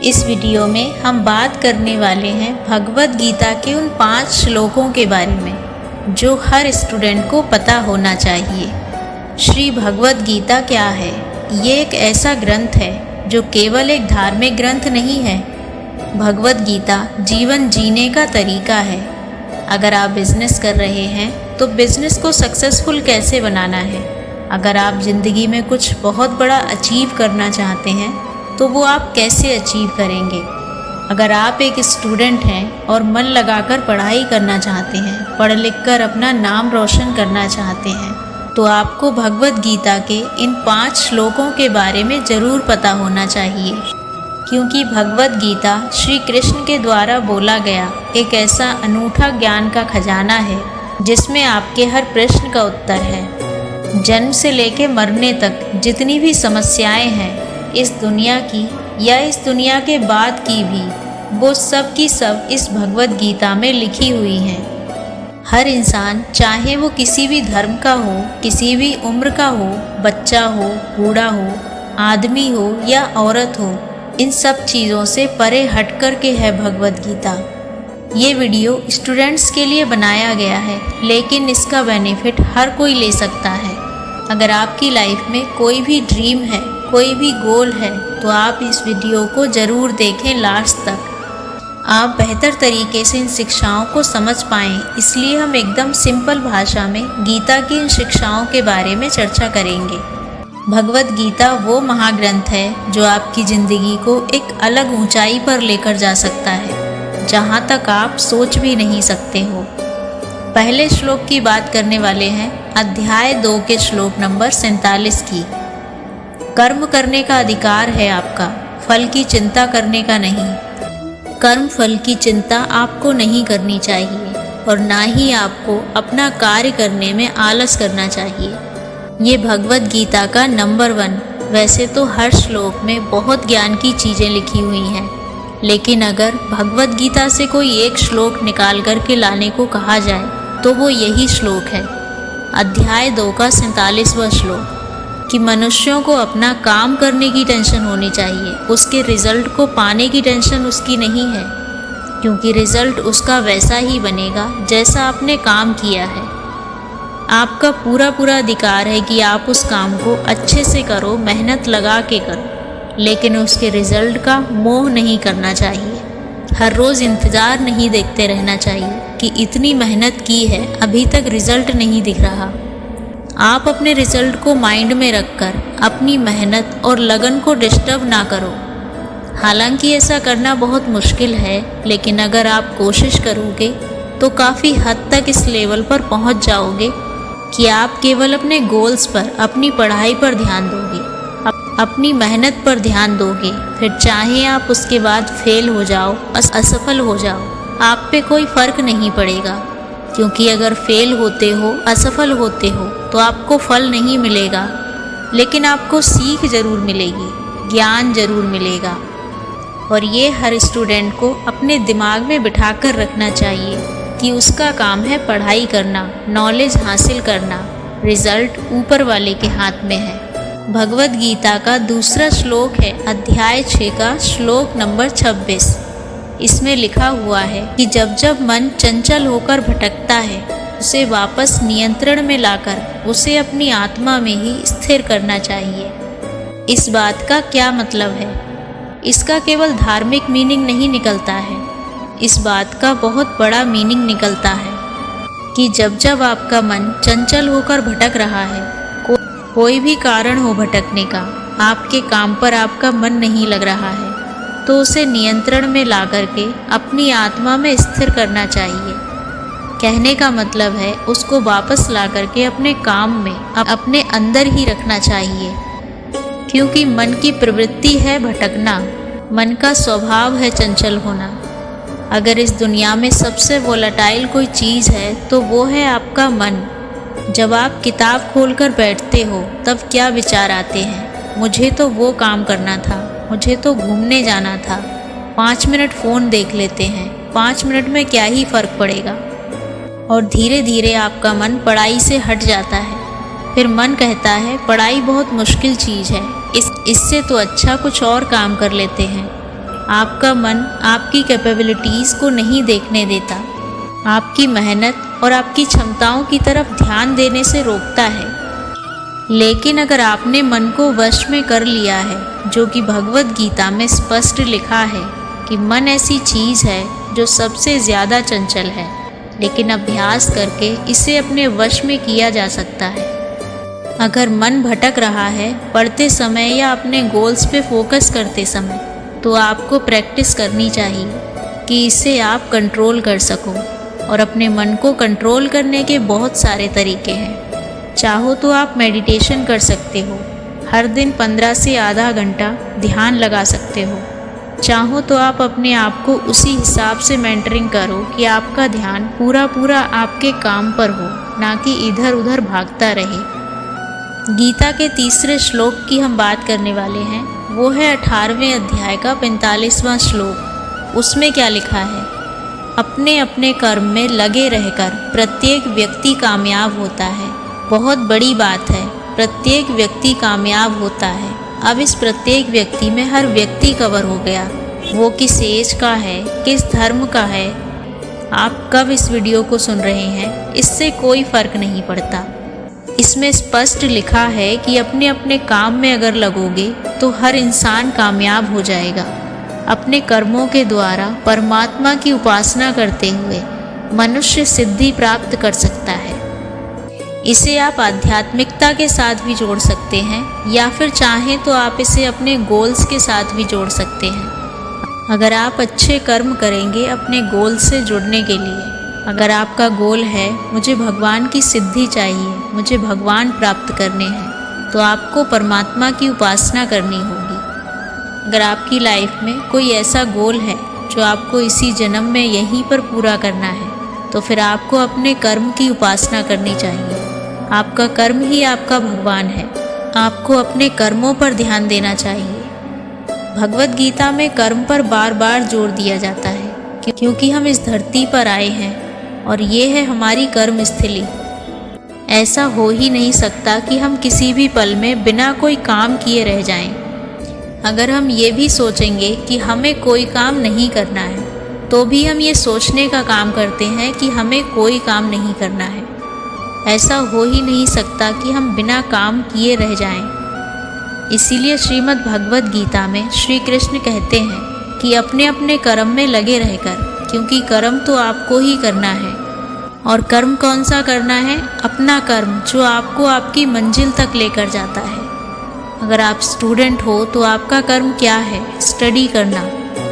इस वीडियो में हम बात करने वाले हैं भगवद गीता के उन 5 श्लोकों के बारे में जो हर स्टूडेंट को पता होना चाहिए। श्री भगवद गीता क्या है? ये एक ऐसा ग्रंथ है जो केवल एक धार्मिक ग्रंथ नहीं है। भगवद गीता जीवन जीने का तरीका है। अगर आप बिजनेस कर रहे हैं तो बिजनेस को सक्सेसफुल कैसे बनाना है। अगर आप ज़िंदगी में कुछ बहुत बड़ा अचीव करना चाहते हैं तो वो आप कैसे अचीव करेंगे। अगर आप एक स्टूडेंट हैं और मन लगाकर पढ़ाई करना चाहते हैं, पढ़ लिख कर अपना नाम रोशन करना चाहते हैं, तो आपको भगवद गीता के इन 5 श्लोकों के बारे में ज़रूर पता होना चाहिए, क्योंकि भगवद गीता श्री कृष्ण के द्वारा बोला गया एक ऐसा अनूठा ज्ञान का खजाना है जिसमें आपके हर प्रश्न का उत्तर है। जन्म से लेकर मरने तक जितनी भी समस्याएं हैं इस दुनिया की या इस दुनिया के बाद की भी, वो सब की सब इस भगवद गीता में लिखी हुई हैं। हर इंसान, चाहे वो किसी भी धर्म का हो, किसी भी उम्र का हो, बच्चा हो, बूढ़ा हो, आदमी हो या औरत हो, इन सब चीज़ों से परे हट कर के है भगवद गीता। ये वीडियो स्टूडेंट्स के लिए बनाया गया है, लेकिन इसका बेनिफिट हर कोई ले सकता है। अगर आपकी लाइफ में कोई भी ड्रीम है, कोई भी गोल है, तो आप इस वीडियो को ज़रूर देखें लास्ट तक। आप बेहतर तरीके से इन शिक्षाओं को समझ पाएँ, इसलिए हम एकदम सिंपल भाषा में गीता की इन शिक्षाओं के बारे में चर्चा करेंगे। भगवद गीता वो महाग्रंथ है जो आपकी ज़िंदगी को एक अलग ऊंचाई पर लेकर जा सकता है, जहाँ तक आप सोच भी नहीं सकते हो। पहले श्लोक की बात करने वाले हैं अध्याय 2 के श्लोक नंबर 47 की। कर्म करने का अधिकार है आपका, फल की चिंता करने का नहीं। कर्म फल की चिंता आपको नहीं करनी चाहिए और ना ही आपको अपना कार्य करने में आलस करना चाहिए। ये भगवद गीता का नंबर 1। वैसे तो हर श्लोक में बहुत ज्ञान की चीज़ें लिखी हुई हैं, लेकिन अगर भगवद गीता से कोई एक श्लोक निकाल कर के लाने को कहा जाए तो वो यही श्लोक है, अध्याय 2 का 47वां श्लोक, कि मनुष्यों को अपना काम करने की टेंशन होनी चाहिए, उसके रिज़ल्ट को पाने की टेंशन उसकी नहीं है, क्योंकि रिज़ल्ट उसका वैसा ही बनेगा जैसा आपने काम किया है। आपका पूरा अधिकार है कि आप उस काम को अच्छे से करो, मेहनत लगा के करो, लेकिन उसके रिज़ल्ट का मोह नहीं करना चाहिए। हर रोज़ इंतज़ार नहीं देखते रहना चाहिए कि इतनी मेहनत की है, अभी तक रिज़ल्ट नहीं दिख रहा। आप अपने रिज़ल्ट को माइंड में रखकर अपनी मेहनत और लगन को डिस्टर्ब ना करो। हालांकि ऐसा करना बहुत मुश्किल है, लेकिन अगर आप कोशिश करोगे तो काफ़ी हद तक इस लेवल पर पहुंच जाओगे कि आप केवल अपने गोल्स पर, अपनी पढ़ाई पर ध्यान दोगे, अपनी मेहनत पर ध्यान दोगे। फिर चाहे आप उसके बाद फेल हो जाओ, असफल हो जाओ, आप पे कोई फ़र्क नहीं पड़ेगा, क्योंकि अगर फेल होते हो, असफल होते हो, तो आपको फल नहीं मिलेगा, लेकिन आपको सीख ज़रूर मिलेगी, ज्ञान ज़रूर मिलेगा। और ये हर स्टूडेंट को अपने दिमाग में बिठा कर रखना चाहिए कि उसका काम है पढ़ाई करना, नॉलेज हासिल करना, रिज़ल्ट ऊपर वाले के हाथ में है। भगवद गीता का दूसरा श्लोक है अध्याय 6 का श्लोक नंबर 26। इसमें लिखा हुआ है कि जब जब मन चंचल होकर भटकता है, उसे वापस नियंत्रण में लाकर उसे अपनी आत्मा में ही स्थिर करना चाहिए। इस बात का क्या मतलब है? इसका केवल धार्मिक मीनिंग नहीं निकलता है, इस बात का बहुत बड़ा मीनिंग निकलता है कि जब जब आपका मन चंचल होकर भटक रहा है, कोई भी कारण हो भटकने का, आपके काम पर आपका मन नहीं लग रहा है, तो उसे नियंत्रण में ला करके अपनी आत्मा में स्थिर करना चाहिए। कहने का मतलब है उसको वापस ला करके अपने काम में, अपने अंदर ही रखना चाहिए, क्योंकि मन की प्रवृत्ति है भटकना, मन का स्वभाव है चंचल होना। अगर इस दुनिया में सबसे वोलेटाइल कोई चीज़ है तो वो है आपका मन। जब आप किताब खोलकर बैठते हो तब क्या विचार आते हैं? मुझे तो वो काम करना था, मुझे तो घूमने जाना था, 5 मिनट फ़ोन देख लेते हैं, 5 मिनट में क्या ही फ़र्क पड़ेगा। और धीरे धीरे आपका मन पढ़ाई से हट जाता है। फिर मन कहता है पढ़ाई बहुत मुश्किल चीज़ है, इससे तो अच्छा कुछ और काम कर लेते हैं। आपका मन आपकी कैपेबिलिटीज़ को नहीं देखने देता, आपकी मेहनत और आपकी क्षमताओं की तरफ ध्यान देने से रोकता है। लेकिन अगर आपने मन को वश में कर लिया है, जो कि भगवद गीता में स्पष्ट लिखा है कि मन ऐसी चीज़ है जो सबसे ज़्यादा चंचल है, लेकिन अभ्यास करके इसे अपने वश में किया जा सकता है। अगर मन भटक रहा है पढ़ते समय या अपने गोल्स पे फोकस करते समय, तो आपको प्रैक्टिस करनी चाहिए कि इसे आप कंट्रोल कर सको। और अपने मन को कंट्रोल करने के बहुत सारे तरीके हैं। चाहो तो आप मेडिटेशन कर सकते हो, हर दिन 15 से आधा घंटा ध्यान लगा सकते हो। चाहो तो आप अपने आप को उसी हिसाब से मेंटरिंग करो कि आपका ध्यान पूरा आपके काम पर हो, ना कि इधर उधर भागता रहे। गीता के तीसरे श्लोक की हम बात करने वाले हैं, वो है 18वें अध्याय का 45वां श्लोक। उसमें क्या लिखा है? अपने अपने कर्म में लगे रहकर प्रत्येक व्यक्ति कामयाब होता है। बहुत बड़ी बात है, प्रत्येक व्यक्ति कामयाब होता है। अब इस प्रत्येक व्यक्ति में हर व्यक्ति कवर हो गया। वो किस एज का है, किस धर्म का है, आप कब इस वीडियो को सुन रहे हैं, इससे कोई फ़र्क नहीं पड़ता। इसमें स्पष्ट लिखा है कि अपने अपने काम में अगर लगोगे तो हर इंसान कामयाब हो जाएगा। अपने कर्मों के द्वारा परमात्मा की उपासना करते हुए मनुष्य सिद्धि प्राप्त कर सकता है। इसे आप आध्यात्मिकता के साथ भी जोड़ सकते हैं, या फिर चाहें तो आप इसे अपने गोल्स के साथ भी जोड़ सकते हैं। अगर आप अच्छे कर्म करेंगे अपने गोल से जुड़ने के लिए, अगर आपका गोल है मुझे भगवान की सिद्धि चाहिए, मुझे भगवान प्राप्त करने हैं, तो आपको परमात्मा की उपासना करनी होगी। अगर आपकी लाइफ में कोई ऐसा गोल है जो आपको इसी जन्म में यहीं पर पूरा करना है, तो फिर आपको अपने कर्म की उपासना करनी चाहिए। आपका कर्म ही आपका भगवान है। आपको अपने कर्मों पर ध्यान देना चाहिए। भगवद गीता में कर्म पर बार बार जोर दिया जाता है, क्योंकि हम इस धरती पर आए हैं और ये है हमारी कर्म स्थली। ऐसा हो ही नहीं सकता कि हम किसी भी पल में बिना कोई काम किए रह जाएं। अगर हम ये भी सोचेंगे कि हमें कोई काम नहीं करना है, तो भी हम ये सोचने का काम करते हैं कि हमें कोई काम नहीं करना है। ऐसा हो ही नहीं सकता कि हम बिना काम किए रह जाएं। इसीलिए श्रीमद् भगवद गीता में श्री कृष्ण कहते हैं कि अपने अपने कर्म में लगे रहकर, क्योंकि कर्म तो आपको ही करना है। और कर्म कौन सा करना है? अपना कर्म, जो आपको आपकी मंजिल तक लेकर जाता है। अगर आप स्टूडेंट हो तो आपका कर्म क्या है? स्टडी करना।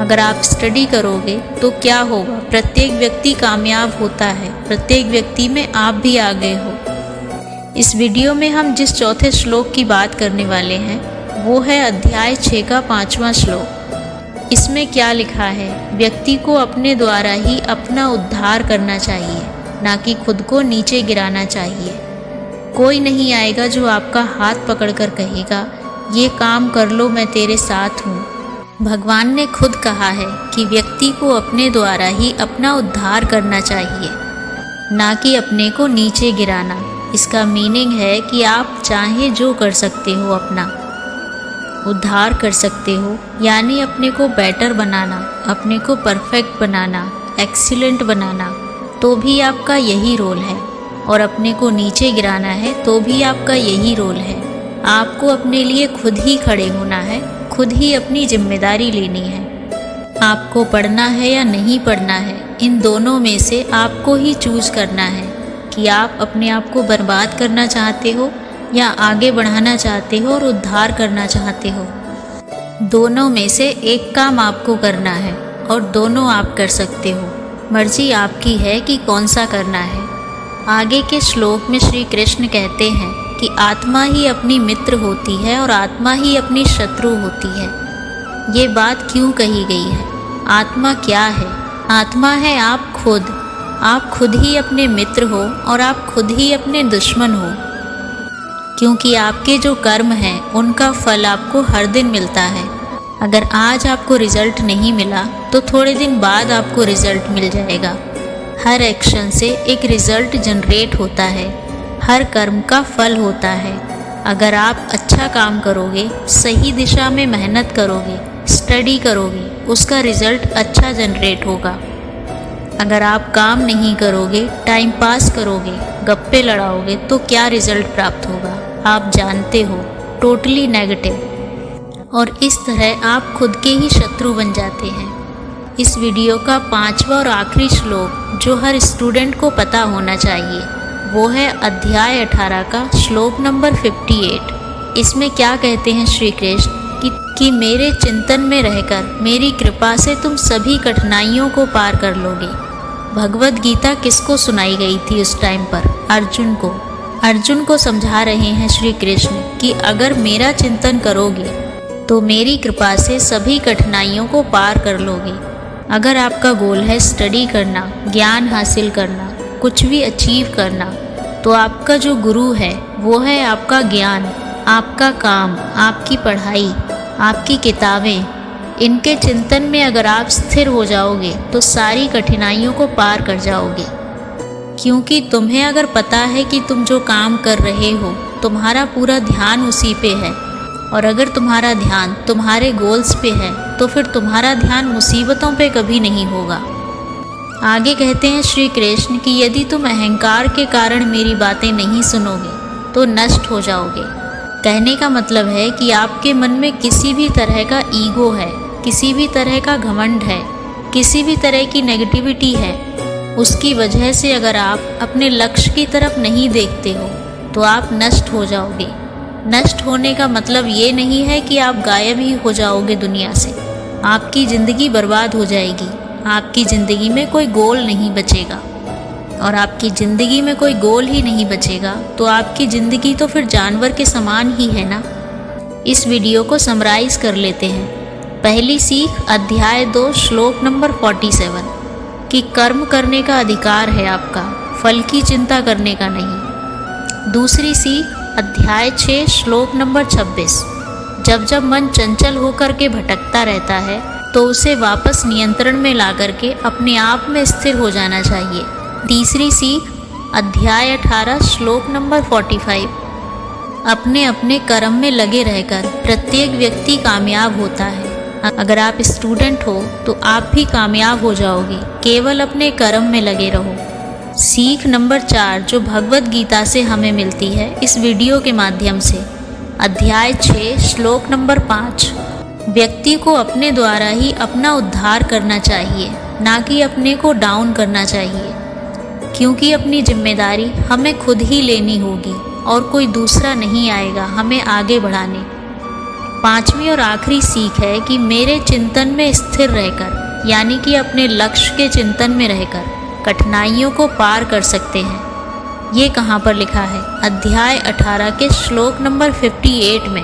अगर आप स्टडी करोगे तो क्या होगा? प्रत्येक व्यक्ति कामयाब होता है। प्रत्येक व्यक्ति में आप भी आ गए हो। इस वीडियो में हम जिस चौथे श्लोक की बात करने वाले हैं, वो है अध्याय 6 का 5वां श्लोक। इसमें क्या लिखा है? व्यक्ति को अपने द्वारा ही अपना उद्धार करना चाहिए, ना कि खुद को नीचे गिराना चाहिए। कोई नहीं आएगा जो आपका हाथ पकड़कर कहेगा ये काम कर लो, मैं तेरे साथ हूँ। भगवान ने खुद कहा है कि व्यक्ति को अपने द्वारा ही अपना उद्धार करना चाहिए, ना कि अपने को नीचे गिराना। इसका मीनिंग है कि आप चाहे जो कर सकते हो, अपना उद्धार कर सकते हो, यानी अपने को बेटर बनाना, अपने को परफेक्ट बनाना, एक्सीलेंट बनाना, तो भी आपका यही रोल है। और अपने को नीचे गिराना है तो भी आपका यही रोल है। आपको अपने लिए खुद ही खड़े होना है, खुद ही अपनी जिम्मेदारी लेनी है। आपको पढ़ना है या नहीं पढ़ना है, इन दोनों में से आपको ही चूज करना है कि आप अपने आप को बर्बाद करना चाहते हो या आगे बढ़ाना चाहते हो और उद्धार करना चाहते हो। दोनों में से एक काम आपको करना है और दोनों आप कर सकते हो। मर्जी आपकी है कि कौन सा करना है। आगे के श्लोक में श्री कृष्ण कहते हैं कि आत्मा ही अपनी मित्र होती है और आत्मा ही अपनी शत्रु होती है। ये बात क्यों कही गई है? आत्मा क्या है? आत्मा है आप खुद। आप खुद ही अपने मित्र हो और आप खुद ही अपने दुश्मन हो, क्योंकि आपके जो कर्म हैं उनका फल आपको हर दिन मिलता है। अगर आज आपको रिजल्ट नहीं मिला तो थोड़े दिन बाद आपको रिजल्ट मिल जाएगा। हर एक्शन से एक रिजल्ट जनरेट होता है, हर कर्म का फल होता है। अगर आप अच्छा काम करोगे, सही दिशा में मेहनत करोगे, स्टडी करोगे उसका रिजल्ट अच्छा जनरेट होगा। अगर आप काम नहीं करोगे, टाइम पास करोगे, गप्पे लड़ाओगे तो क्या रिजल्ट प्राप्त होगा? आप जानते हो, टोटली नेगेटिव। और इस तरह आप खुद के ही शत्रु बन जाते हैं। इस वीडियो का 5वां और आखिरी श्लोक जो हर स्टूडेंट को पता होना चाहिए वो है अध्याय 18 का श्लोक नंबर 58। इसमें क्या कहते हैं श्री कृष्ण कि मेरे चिंतन में रहकर मेरी कृपा से तुम सभी कठिनाइयों को पार कर लोगे। भगवद गीता किसको सुनाई गई थी उस टाइम पर? अर्जुन को। अर्जुन को समझा रहे हैं श्री कृष्ण कि अगर मेरा चिंतन करोगे तो मेरी कृपा से सभी कठिनाइयों को पार कर लोगे। अगर आपका गोल है स्टडी करना, ज्ञान हासिल करना, कुछ भी अचीव करना, तो आपका जो गुरु है वो है आपका ज्ञान, आपका काम, आपकी पढ़ाई, आपकी किताबें। इनके चिंतन में अगर आप स्थिर हो जाओगे तो सारी कठिनाइयों को पार कर जाओगे। क्योंकि तुम्हें अगर पता है कि तुम जो काम कर रहे हो तुम्हारा पूरा ध्यान उसी पे है, और अगर तुम्हारा ध्यान तुम्हारे गोल्स पे है तो फिर तुम्हारा ध्यान मुसीबतों पे कभी नहीं होगा। आगे कहते हैं श्री कृष्ण कि यदि तुम अहंकार के कारण मेरी बातें नहीं सुनोगे तो नष्ट हो जाओगे। कहने का मतलब है कि आपके मन में किसी भी तरह का ईगो है, किसी भी तरह का घमंड है, किसी भी तरह की नेगेटिविटी है, उसकी वजह से अगर आप अपने लक्ष्य की तरफ नहीं देखते हो तो आप नष्ट हो जाओगे। नष्ट होने का मतलब ये नहीं है कि आप गायब ही हो जाओगे दुनिया से। आपकी ज़िंदगी बर्बाद हो जाएगी। आपकी ज़िंदगी में कोई गोल नहीं बचेगा, और आपकी ज़िंदगी में कोई गोल ही नहीं बचेगा तो आपकी ज़िंदगी तो फिर जानवर के समान ही है ना। इस वीडियो को समराइज़ कर लेते हैं। पहली सीख अध्याय 2 श्लोक नंबर 47 कि कर्म करने का अधिकार है आपका, फल की चिंता करने का नहीं। दूसरी सीख अध्याय 6 श्लोक नंबर 26 जब जब मन चंचल होकर के भटकता रहता है तो उसे वापस नियंत्रण में ला करके अपने आप में स्थिर हो जाना चाहिए। तीसरी सीख अध्याय 18 श्लोक नंबर 45 अपने अपने कर्म में लगे रहकर प्रत्येक व्यक्ति कामयाब होता है। अगर आप स्टूडेंट हो तो आप भी कामयाब हो जाओगे, केवल अपने कर्म में लगे रहो। सीख नंबर 4 जो भगवद गीता से हमें मिलती है इस वीडियो के माध्यम से, अध्याय 6 श्लोक नंबर 5 व्यक्ति को अपने द्वारा ही अपना उद्धार करना चाहिए, ना कि अपने को डाउन करना चाहिए, क्योंकि अपनी जिम्मेदारी हमें खुद ही लेनी होगी और कोई दूसरा नहीं आएगा हमें आगे बढ़ाने। पांचवी और आखिरी सीख है कि मेरे चिंतन में स्थिर रहकर, यानी कि अपने लक्ष्य के चिंतन में रहकर कठिनाइयों को पार कर सकते हैं। ये कहाँ पर लिखा है? अध्याय 18 के श्लोक नंबर 58 में।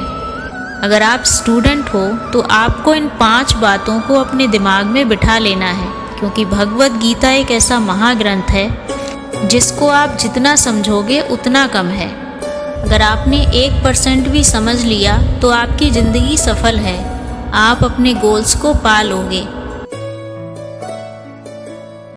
अगर आप स्टूडेंट हो तो आपको इन 5 बातों को अपने दिमाग में बिठा लेना है, क्योंकि भगवद गीता एक ऐसा महाग्रंथ है जिसको आप जितना समझोगे उतना कम है। अगर आपने 1% भी समझ लिया तो आपकी ज़िंदगी सफल है। आप अपने गोल्स को पा लोगे।